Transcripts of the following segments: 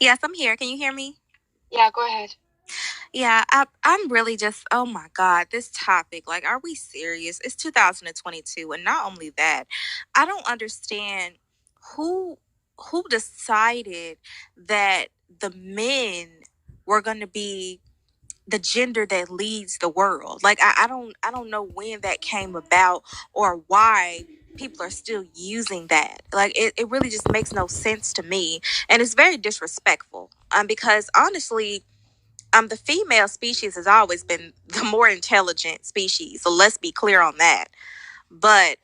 Yes, I'm here. Can you hear me? Yeah, go ahead. Yeah, I'm really just, oh my God, this topic. Like, are we serious? It's 2022. And not only that, I don't understand who who decided that the men were going to be the gender that leads the world. Like, I don't know when that came about or why people are still using that. Like, it really just makes no sense to me. And it's very disrespectful. Because honestly, the female species has always been the more intelligent species. So let's be clear on that. But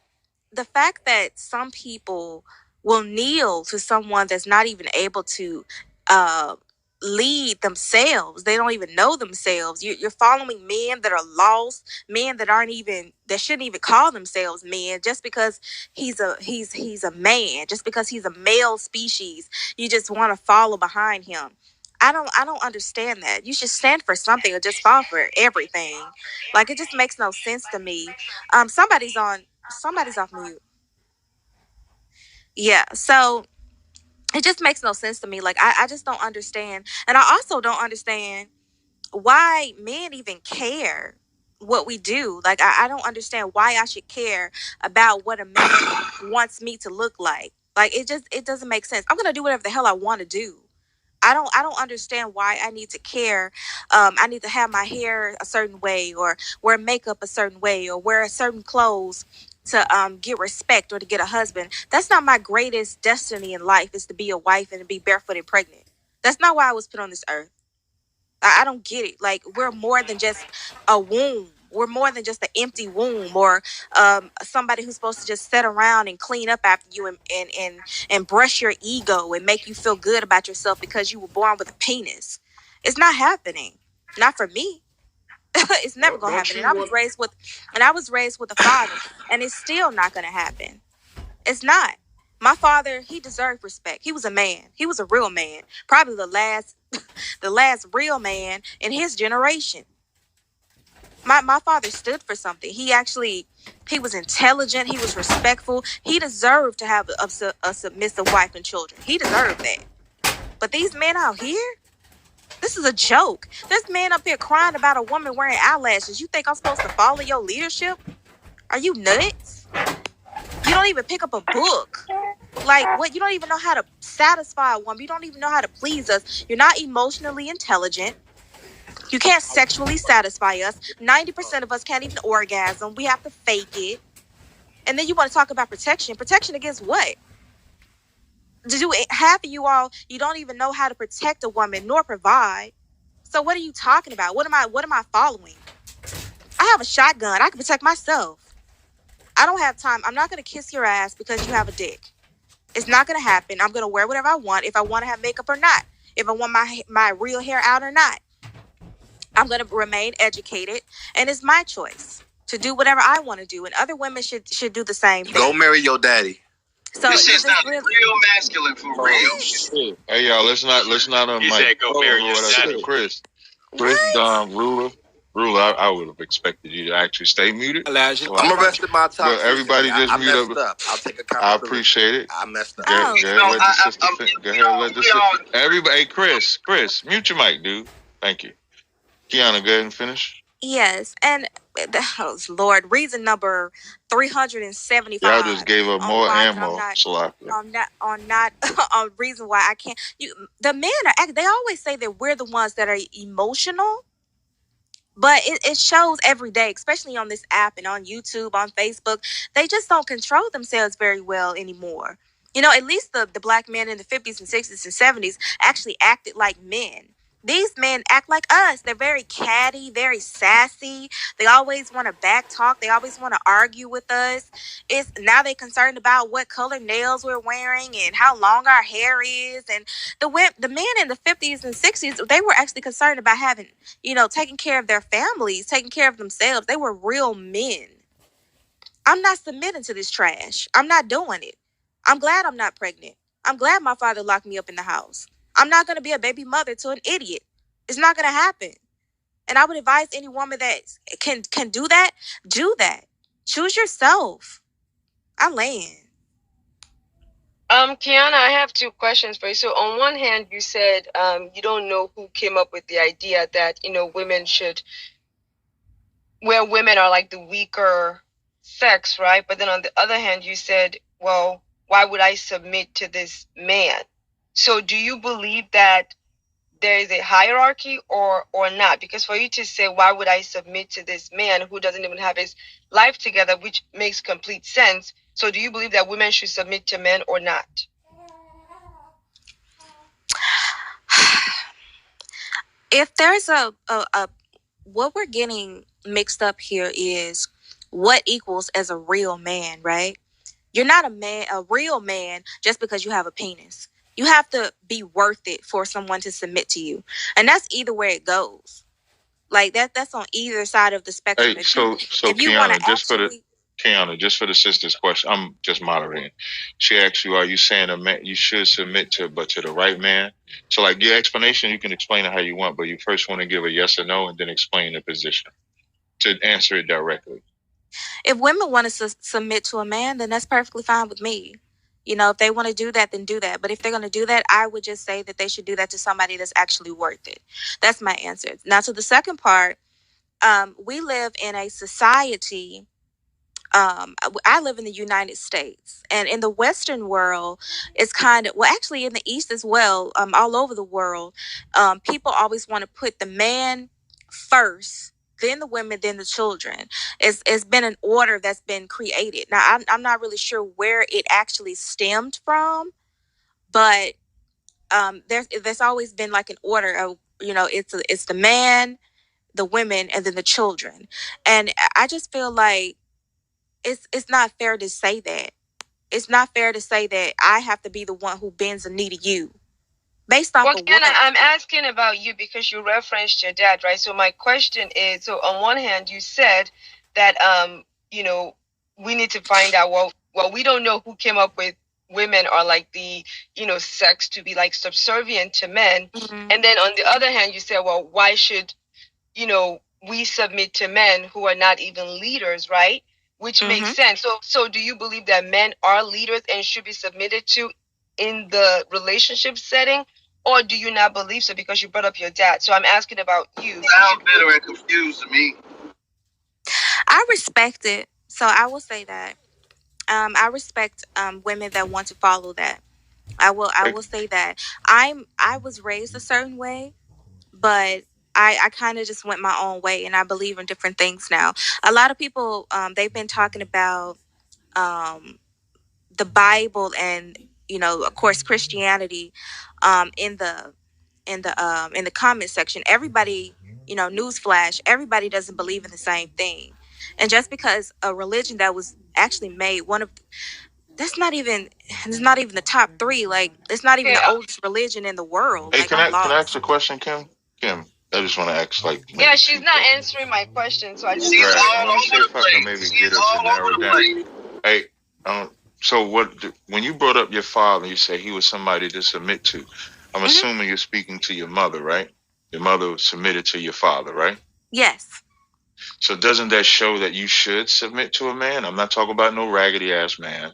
the fact that some people will kneel to someone that's not even able to uh, lead themselves, they don't even know themselves. You're following men that are lost, men that aren't even, that shouldn't even call themselves men, just because he's a man, just because he's a male species. You just want to follow behind him. I don't understand that. You should stand for something or just fall for everything. Like, it just makes no sense to me. Somebody's off mute. Yeah. So it just makes no sense to me. Like, I just don't understand. And I also don't understand why men even care what we do. Like, I don't understand why I should care about what a man wants me to look like. Like, it doesn't make sense. I'm gonna do whatever the hell I want to do. I don't understand why I need to care. I need to have my hair a certain way, or wear makeup a certain way, or wear certain clothes to get respect or to get a husband. That's not my greatest destiny in life, is to be a wife and to be barefoot and pregnant. That's not why I was put on this earth. I don't get it. Like, we're more than just a womb. We're more than just an empty womb, or somebody who's supposed to just sit around and clean up after you, and brush your ego and make you feel good about yourself because you were born with a penis. It's not happening. Not for me. It's never gonna happen. And I was raised with a father, and it's still not gonna happen. It's not. My father, he deserved respect. He was a man. He was a real man. Probably the last real man in his generation. My father stood for something. He was intelligent. He was respectful. He deserved to have a submissive wife and children. He deserved that. But these men out here, this is a joke. This man up here crying about a woman wearing eyelashes. You think I'm supposed to follow your leadership? Are you nuts? You don't even pick up a book. Like, what? You don't even know how to satisfy a woman. You don't even know how to please us. You're not emotionally intelligent. You can't sexually satisfy us. 90% of us can't even orgasm. We have to fake it. And then you want to talk about protection. Protection against what? Half of you all, you don't even know how to protect a woman nor provide. So what are you talking about? What am I following? I have a shotgun. I can protect myself. I don't have time. I'm not going to kiss your ass because you have a dick. It's not going to happen. I'm going to wear whatever I want, if I want to have makeup or not, if I want my real hair out or not. I'm going to remain educated, and it's my choice to do whatever I want to do, and other women should do the same thing. Go marry your daddy. So this shit's not real masculine for real. Shit. Hey y'all, let's not on He mic. said go marry your daddy. Chris, Ruler. I would have expected you to actually stay muted. So I'm arrested my toxic. Everybody just I mute messed up. I'll take accountability. I appreciate it. I messed up. Go ahead, let the sister. Everybody, hey, Chris, mute your mic, dude. Thank you. Kiana, go ahead and finish. Yes, and Lord, reason number 375. Y'all just gave her more ammo. On reason why I can't. The men they always say that we're the ones that are emotional, but it shows every day, especially on this app and on YouTube, on Facebook. They just don't control themselves very well anymore. At least the black men in the 50s and 60s and 70s actually acted like men. These men act like us. They're very catty, very sassy. They always want to back talk. They always want to argue with us. It's now they're concerned about what color nails we're wearing and how long our hair is. And the men in the 50s and 60s, they were actually concerned about having, taking care of their families, taking care of themselves. They were real men. I'm not submitting to this trash. I'm not doing it. I'm glad I'm not pregnant. I'm glad my father locked me up in the house. I'm not going to be a baby mother to an idiot. It's not going to happen. And I would advise any woman that can do that, do that. Choose yourself. I land. Kiana, I have two questions for you. So on one hand, you said you don't know who came up with the idea that, women should, where women are like the weaker sex, right? But then on the other hand, you said, well, why would I submit to this man? So do you believe that there is a hierarchy or not? Because for you to say, why would I submit to this man who doesn't even have his life together, which makes complete sense. So do you believe that women should submit to men or not? If there's a what we're getting mixed up here is what equals as a real man, right? You're not a real man, just because you have a penis. You have to be worth it for someone to submit to you. And that's either where it goes. Like that's on either side of the spectrum. Hey, so if you want Kiana, to actually Kiana, just for the sister's question, I'm just moderating. She asked you, are you saying a man you should submit to, but to the right man? So, like, your explanation, you can explain it how you want, but you first want to give a yes or no, and then explain the position to answer it directly. If women want to submit to a man, then that's perfectly fine with me. If they want to do that, then do that. But if they're going to do that, I would just say that they should do that to somebody that's actually worth it. That's my answer. Now, to the second part, we live in a society. I live in the United States, and in the Western world, it's kind of, well, actually in the East as well, all over the world, people always want to put the man first, then the women, then the children. It's been an order that's been created. Now, I'm not really sure where it actually stemmed from, but there's always been like an order of, it's the man, the women, and then the children. And I just feel like it's not fair to say that. It's not fair to say that I have to be the one who bends the knee to you. Based off of what? I'm asking about you because you referenced your dad, right? So my question is, so on one hand, you said that, we need to find out, well, we don't know who came up with women are like the, sex to be like subservient to men. Mm-hmm. And then on the other hand, you said, well, why should, we submit to men who are not even leaders, right? Which mm-hmm. makes sense. So do you believe that men are leaders and should be submitted to in the relationship setting, or do you not believe so because you brought up your dad? So I'm asking about you. Sound bitter and confused to me. I respect it. So I will say that. I respect women that want to follow that. I will say that. I was raised a certain way, but I kind of just went my own way, and I believe in different things now. A lot of people, they've been talking about the Bible and, of course, Christianity in the comment section. Everybody, newsflash, everybody doesn't believe in the same thing. And just because a religion that was actually made it's not even the top 3. Like, it's not even the oldest religion in the world. Hey, like, can I ask a question, Kim? Kim, I just want to ask, like... Yeah, she's not answering my question, so I just... She's all over the place. She's all over the place. Hey, so when you brought up your father, you said he was somebody to submit to. I'm mm-hmm. assuming you're speaking to your mother, right? Your mother submitted to your father, right? Yes. So doesn't that show that you should submit to a man? I'm not talking about no raggedy ass man.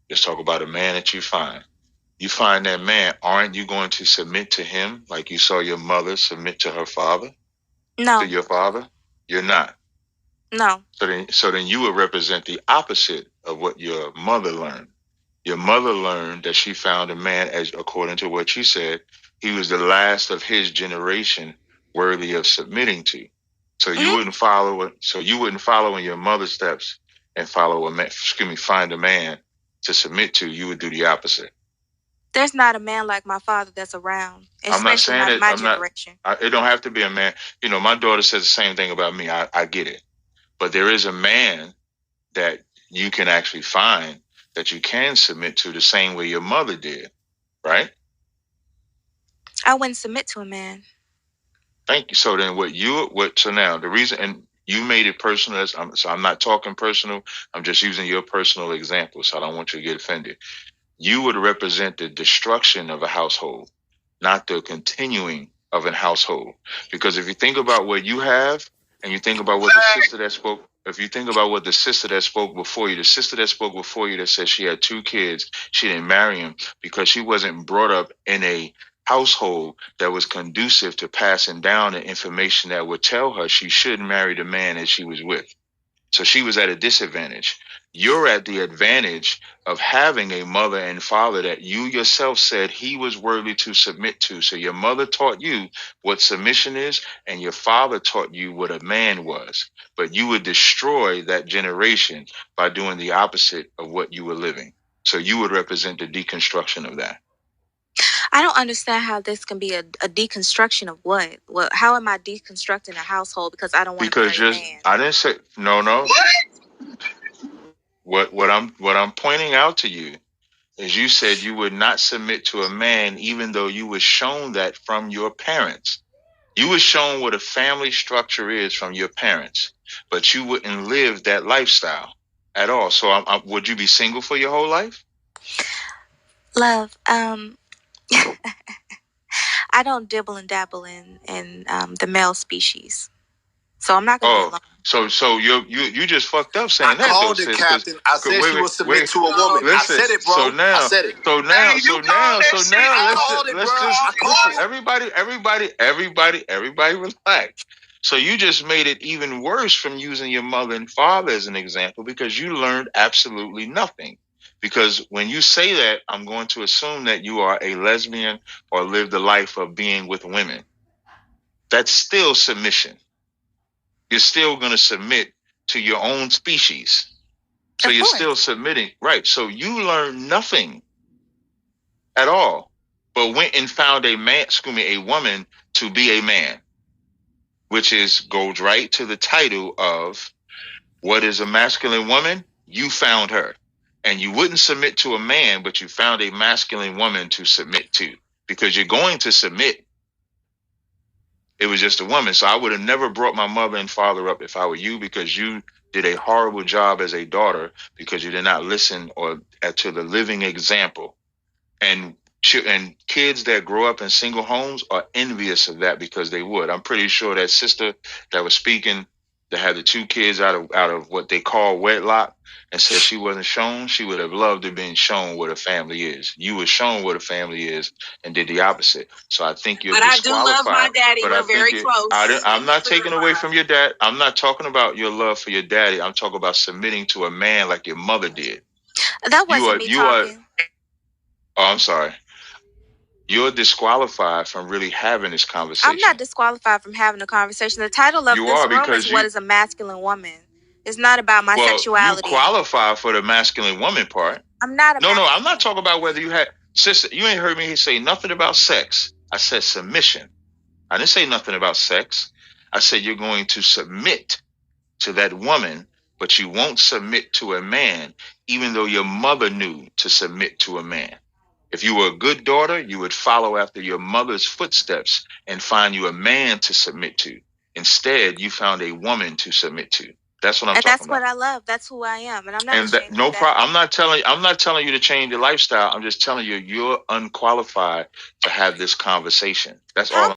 Just talk about a man that you find. You find that man, aren't you going to submit to him like you saw your mother submit to her father? No. To your father? You're not. No. So then you would represent the opposite of what your mother learned. Your mother learned that she found a man, as according to what you said, he was the last of his generation worthy of submitting to. So you mm-hmm. wouldn't follow it. So you wouldn't follow in your mother's steps and find a man to submit to. You would do the opposite. There's not a man like my father that's around. I'm not saying not my generation. It don't have to be a man. My daughter says the same thing about me. I get it. But there is a man that you can actually find that you can submit to the same way your mother did, right? I wouldn't submit to a man. Thank you. So then so now the reason, and you made it personal, so I'm not talking personal. I'm just using your personal example. So I don't want you to get offended. You would represent the destruction of a household, not the continuing of a household. Because if you think about what you have, and you think about what the sister that spoke, if you think about what the sister that spoke before you, the sister that spoke before you that said she had 2 kids, she didn't marry him because she wasn't brought up in a household that was conducive to passing down the information that would tell her she should marry the man that she was with. So she was at a disadvantage. You're at the advantage of having a mother and father that you yourself said he was worthy to submit to. So your mother taught you what submission is, and your father taught you what a man was. But you would destroy that generation by doing the opposite of what you were living. So you would represent the deconstruction of that. I don't understand how this can be a deconstruction of what? Well, how am I deconstructing a household because I don't want to marry a man? I didn't say no. What I'm pointing out to you is you said you would not submit to a man even though you were shown that from your parents. You were shown what a family structure is from your parents, but you wouldn't live that lifestyle at all. So would you be single for your whole life? Love, I don't dibble and dabble in the male species, so I'm not gonna be alone. So you just fucked up saying that. I called it, Captain. I said she will submit to a woman. Listen, I said it, bro. So now, I said it. Everybody relax. So you just made it even worse from using your mother and father as an example because you learned absolutely nothing. Because when you say that, I'm going to assume that you are a lesbian or live the life of being with women. That's still submission. You're still going to submit to your own species. So you're still submitting. Right. So you learned nothing at all, but went and found a woman to be a man, which goes right to the title of what is a masculine woman? You found her. And you wouldn't submit to a man, but you found a masculine woman to submit to because you're going to submit. It was just a woman. So I would have never brought my mother and father up if I were you because you did a horrible job as a daughter because you did not listen to the living example. And kids that grow up in single homes are envious of that because they would. I'm pretty sure that sister that was speaking that had the 2 kids out of what they call wedlock and said she wasn't shown, she would have loved to have been shown what a family is. You were shown what a family is and did the opposite. So I think you're disqualified. But I do love my daddy. We're very close. I'm not taking away from your dad. I'm not talking about your love for your daddy. I'm talking about submitting to a man like your mother did. That wasn't me talking. I'm sorry. You're disqualified from really having this conversation. I'm not disqualified from having a conversation. The title of this room is what is a masculine woman. It's not about my sexuality. You qualify for the masculine woman part. I'm not. No, I'm not talking about whether you had sister. You ain't heard me say nothing about sex. I said submission. I didn't say nothing about sex. I said you're going to submit to that woman, but you won't submit to a man, even though your mother knew to submit to a man. If you were a good daughter, you would follow after your mother's footsteps and find you a man to submit to. Instead, you found a woman to submit to. That's what I'm talking about. And that's what I love. That's who I am, and I'm not. And no problem. I'm not telling you to change your lifestyle. I'm just telling you you're unqualified to have this conversation. That's all.